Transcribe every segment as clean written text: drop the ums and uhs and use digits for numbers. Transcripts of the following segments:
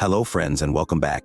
Hello friends and welcome back.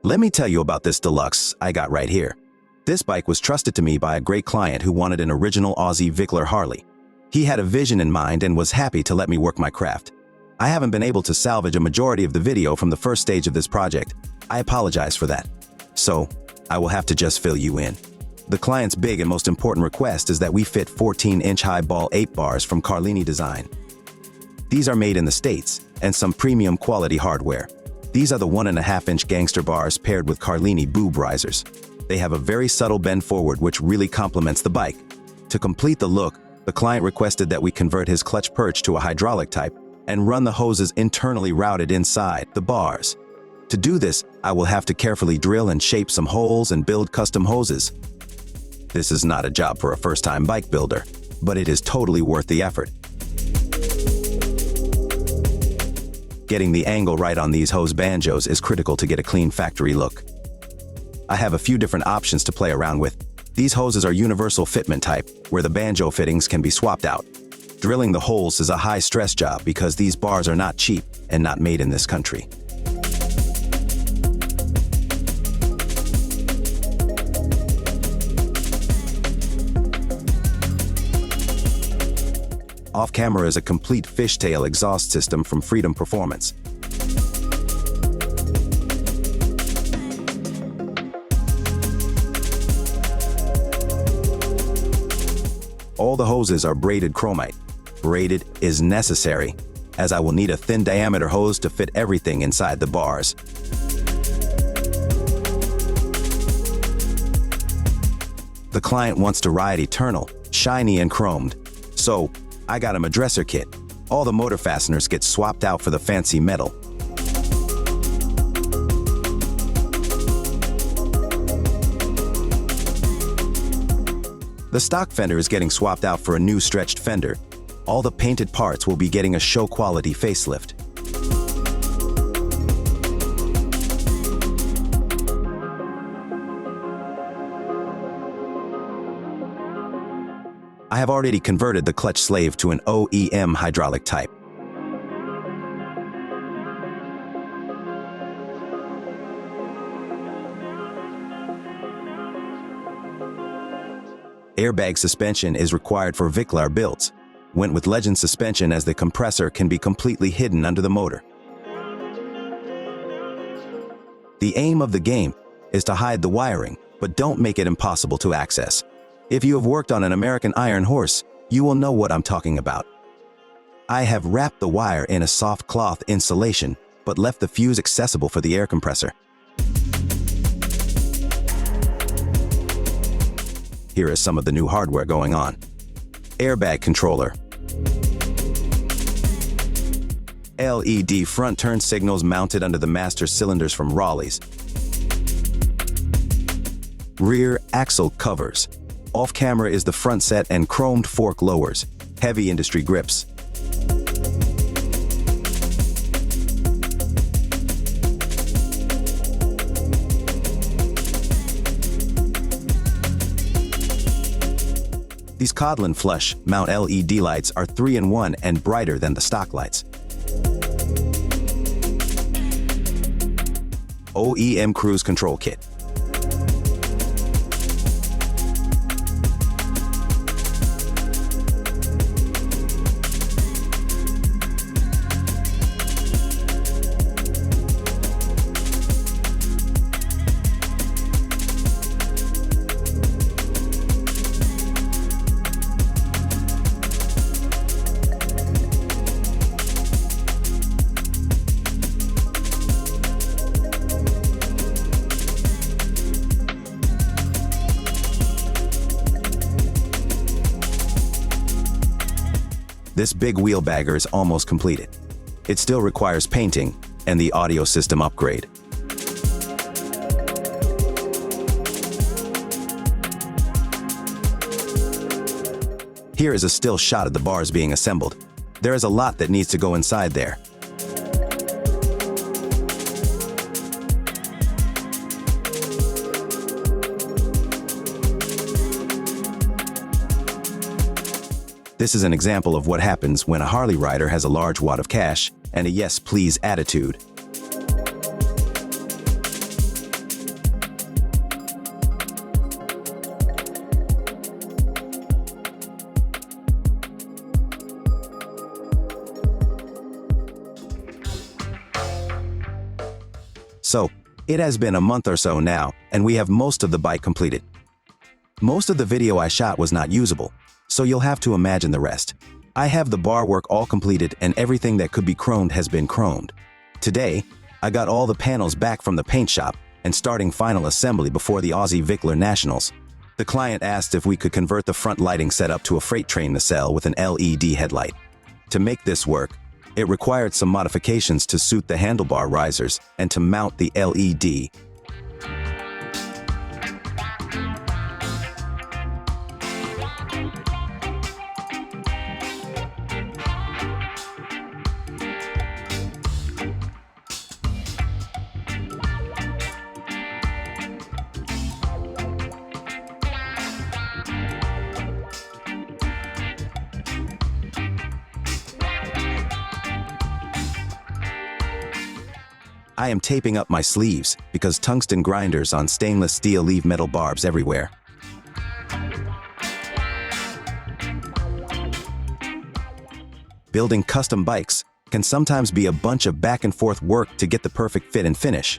Let me tell you about this Deluxe I got right here. This bike was trusted to me by a great client who wanted an original Aussie Viclas Harley. He had a vision in mind and was happy to let me work my craft. I haven't been able to salvage a majority of the video from the first stage of this project. I apologize for that. So, I will have to just fill you in. The client's big and most important request is that we fit 14-inch high ball 8 bars from Carlini Design. These are made in the States, and some premium quality hardware. These are the 1.5-inch Gangster bars paired with Carlini boob risers. They have a very subtle bend forward which really complements the bike. To complete the look, the client requested that we convert his clutch perch to a hydraulic type and run the hoses internally routed inside the bars. To do this, I will have to carefully drill and shape some holes and build custom hoses. This is not a job for a first-time bike builder, but it is totally worth the effort. Getting the angle right on these hose banjos is critical to get a clean factory look. I have a few different options to play around with. These hoses are universal fitment type, where the banjo fittings can be swapped out. Drilling the holes is a high-stress job because these bars are not cheap and not made in this country. Off-camera is a complete fishtail exhaust system from Freedom Performance. All the hoses are braided chromite. Braided is necessary, as I will need a thin diameter hose to fit everything inside the bars. The client wants to ride eternal, shiny and chromed, so I got him a dresser kit. All the motor fasteners get swapped out for the fancy metal. The stock fender is getting swapped out for a new stretched fender. All the painted parts will be getting a show-quality facelift. I have already converted the clutch slave to an OEM hydraulic type. Airbag suspension is required for Viclas builds. Went with Legend suspension as the compressor can be completely hidden under the motor. The aim of the game is to hide the wiring, but don't make it impossible to access. If you have worked on an American iron horse, you will know what I'm talking about. I have wrapped the wire in a soft cloth insulation, but left the fuse accessible for the air compressor. Here is some of the new hardware going on. Airbag controller. LED front turn signals mounted under the master cylinders from Raleigh's. Rear axle covers. Off-camera is the front set and chromed fork lowers. Heavy industry grips. These Codlin flush mount LED lights are 3-in-1 and brighter than the stock lights. OEM cruise control kit. This big wheel bagger is almost completed. It still requires painting and the audio system upgrade. Here is a still shot of the bars being assembled. There is a lot that needs to go inside there. This is an example of what happens when a Harley rider has a large wad of cash and a yes please attitude. So, it has been a month or so now, and we have most of the bike completed. Most of the video I shot was not usable, so you'll have to imagine the rest. I have the bar work all completed and everything that could be chromed has been chromed. Today, I got all the panels back from the paint shop and starting final assembly before the Aussie Viclas Nationals. The client asked if we could convert the front lighting setup to a freight train nacelle with an LED headlight. To make this work, it required some modifications to suit the handlebar risers and to mount the LED. I am taping up my sleeves because tungsten grinders on stainless steel leave metal barbs everywhere. Building custom bikes can sometimes be a bunch of back and forth work to get the perfect fit and finish.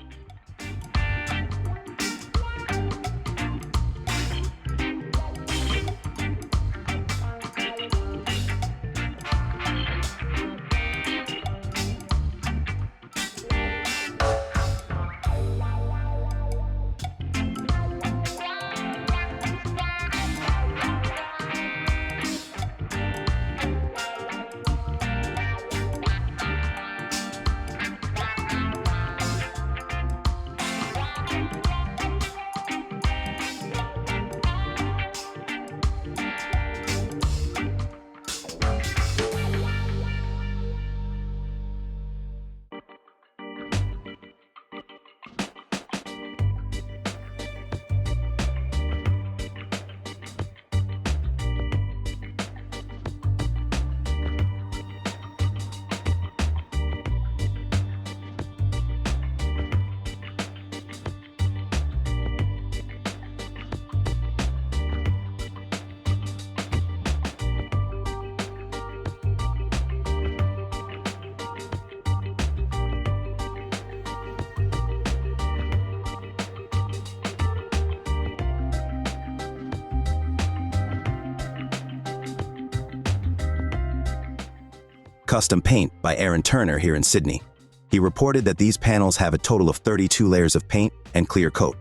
Custom paint by Aaron Turner here in Sydney. He reported that these panels have a total of 32 layers of paint and clear coat.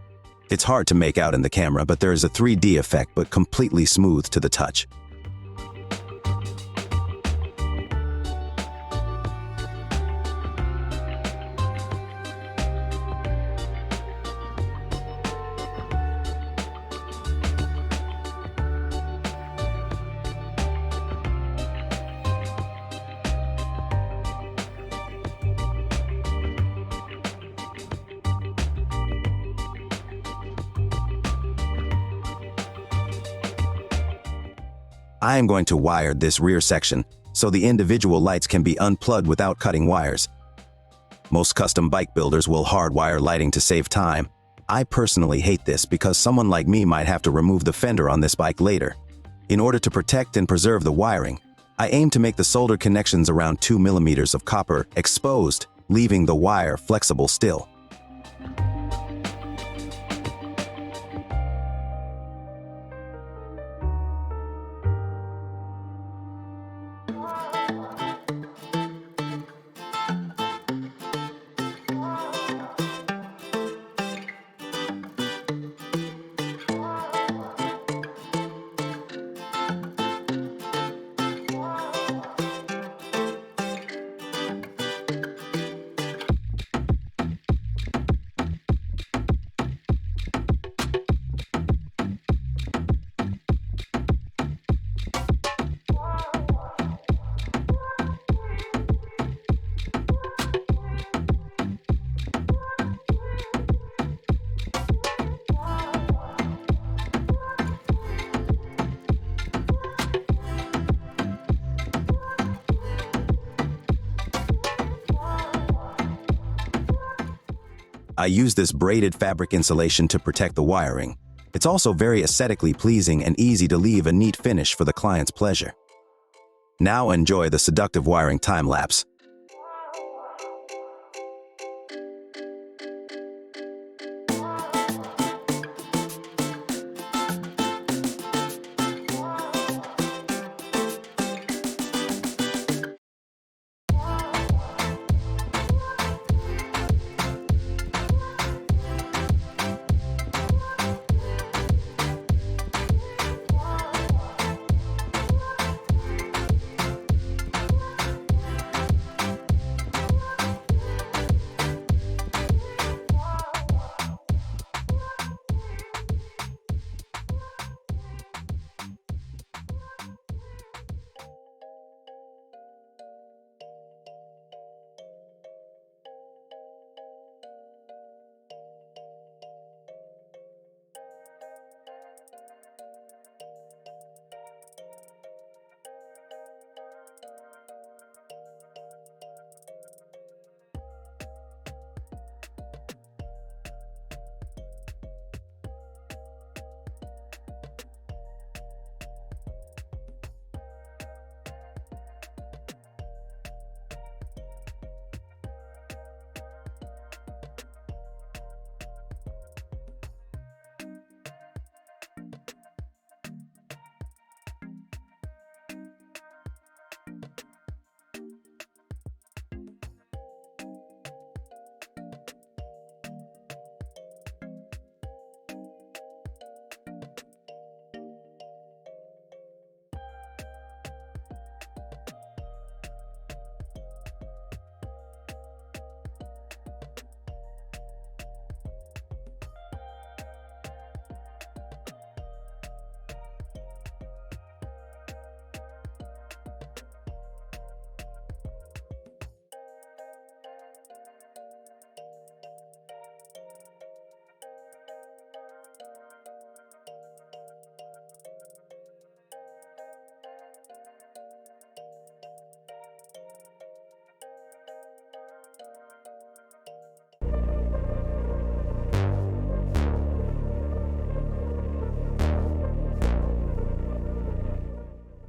It's hard to make out in the camera, but there is a 3D effect but completely smooth to the touch. I am going to wire this rear section so the individual lights can be unplugged without cutting wires. Most custom bike builders will hardwire lighting to save time. I personally hate this because someone like me might have to remove the fender on this bike later. In order to protect and preserve the wiring, I aim to make the solder connections around 2 millimeters of copper exposed, leaving the wire flexible still. I use this braided fabric insulation to protect the wiring. It's also very aesthetically pleasing and easy to leave a neat finish for the client's pleasure. Now enjoy the seductive wiring time lapse.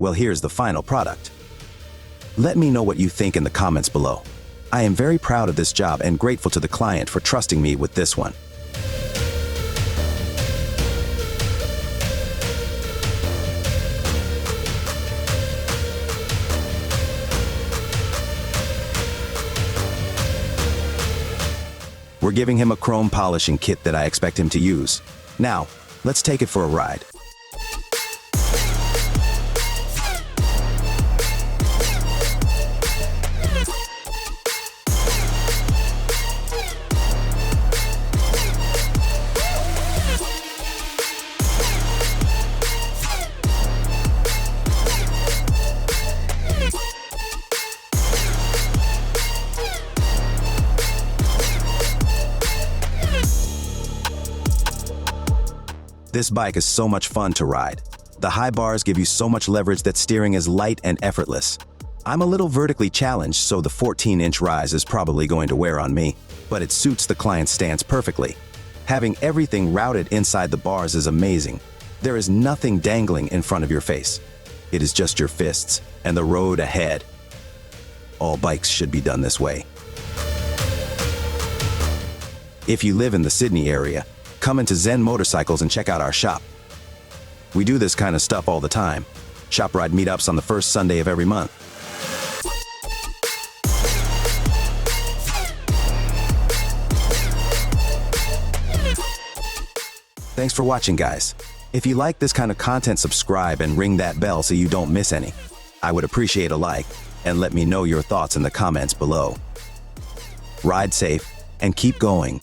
Well, here's the final product. Let me know what you think in the comments below. I am very proud of this job and grateful to the client for trusting me with this one. We're giving him a chrome polishing kit that I expect him to use. Now, let's take it for a ride. This bike is so much fun to ride. The high bars give you so much leverage that steering is light and effortless. I'm a little vertically challenged, so the 14-inch rise is probably going to wear on me, but it suits the client's stance perfectly. Having everything routed inside the bars is amazing. There is nothing dangling in front of your face. It is just your fists and the road ahead. All bikes should be done this way. If you live in the Sydney area, come into Zen Motorcycles and check out our shop. We do this kind of stuff all the time. Shop ride meetups on the first Sunday of every month. Thanks for watching, guys. If you like this kind of content, subscribe and ring that bell so you don't miss any. I would appreciate a like, and let me know your thoughts in the comments below. Ride safe and keep going.